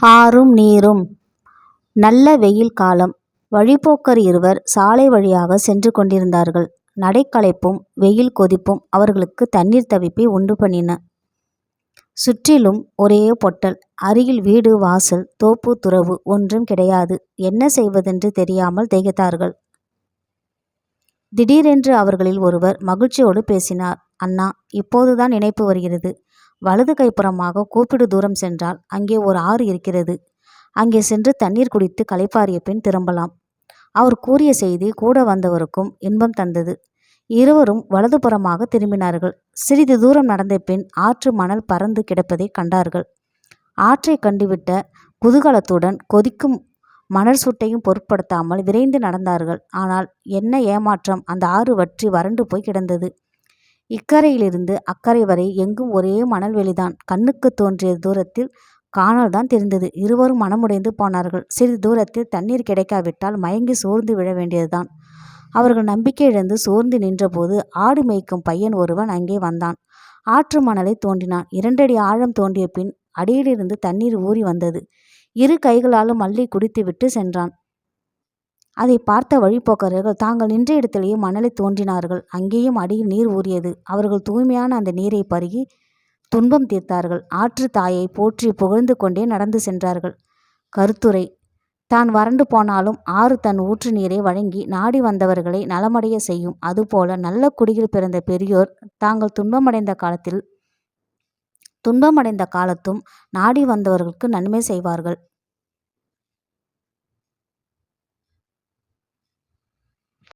ஆறும் நீரும். நல்ல வெயில் காலம். வழிப்போக்கர் இருவர் சாலை வழியாக சென்று கொண்டிருந்தார்கள். நடைக்களைப்பும் வெயில் கொதிப்பும் அவர்களுக்கு தண்ணீர் தவிப்பை உண்டு பண்ணின. சுற்றிலும் ஒரே பொட்டல். அருகில் வீடு வாசல் தோப்பு துறவு ஒன்றும் கிடையாது. என்ன செய்வதென்று தெரியாமல் திகைத்தார்கள். திடீரென்று அவர்களில் ஒருவர் மகிழ்ச்சியோடு பேசினார். அண்ணா, இப்போதுதான் நினைப்பு வருகிறது. வலது கைப்புறமாக கூப்பிடு தூரம் சென்றால் அங்கே ஒரு ஆறு இருக்கிறது. அங்கே சென்று தண்ணீர் குடித்து களைப்பாறிய பின் திரும்பலாம். அவர் கூறிய செய்தி கூட வந்தவருக்கும் இன்பம் தந்தது. இருவரும் வலதுபுறமாக திரும்பினார்கள். சிறிது தூரம் நடந்த பின் ஆற்று மணல் பறந்து கிடப்பதை கண்டார்கள். ஆற்றை கண்டுவிட்ட குதூகலத்துடன் கொதிக்கும் மணல் சுட்டையும் பொருட்படுத்தாமல் விரைந்து நடந்தார்கள். ஆனால் என்ன ஏமாற்றம்! அந்த ஆறு வற்றி வறண்டு போய் கிடந்தது. இக்கரையிலிருந்து அக்கறை வரை எங்கும் ஒரே மணல் வெளிதான். கண்ணுக்கு தோன்றிய தூரத்தில் காணல் தான் தெரிந்தது. இருவரும் மனமுடைந்து போனார்கள். சிறிது தூரத்தில் தண்ணீர் கிடைக்காவிட்டால் மயங்கி சோர்ந்து விழ வேண்டியதுதான். அவர்கள் நம்பிக்கை இழந்து சோர்ந்து நின்றபோது ஆடு மேய்க்கும் பையன் ஒருவன் அங்கே வந்தான். ஆற்று மணலை தோண்டினான். 2 அடி ஆழம் தோண்டிய பின் அடியிலிருந்து தண்ணீர் ஊறி வந்தது. இரு கைகளாலும் அள்ளி குடித்துவிட்டு சென்றான். அதை பார்த்த வழிப்போக்கர்கள் தாங்கள் நின்ற இடத்திலேயே மணலை தோன்றினார்கள். அங்கேயும் அடியில் நீர் ஊறியது. அவர்கள் தூய்மையான அந்த நீரை பருகி துன்பம் தீர்த்தார்கள். ஆற்று தாயை போற்றி புகழ்ந்து கொண்டே நடந்து சென்றார்கள். கருத்துரை: தான் வறண்டு போனாலும் ஆறு தன் ஊற்று நீரை வழங்கி நாடி வந்தவர்களை நலமடைய செய்யும். அதுபோல நல்ல குடியில் பிறந்த பெரியோர் தாங்கள் துன்பமடைந்த காலத்தும் நாடி வந்தவர்களுக்கு நன்மை செய்வார்கள்.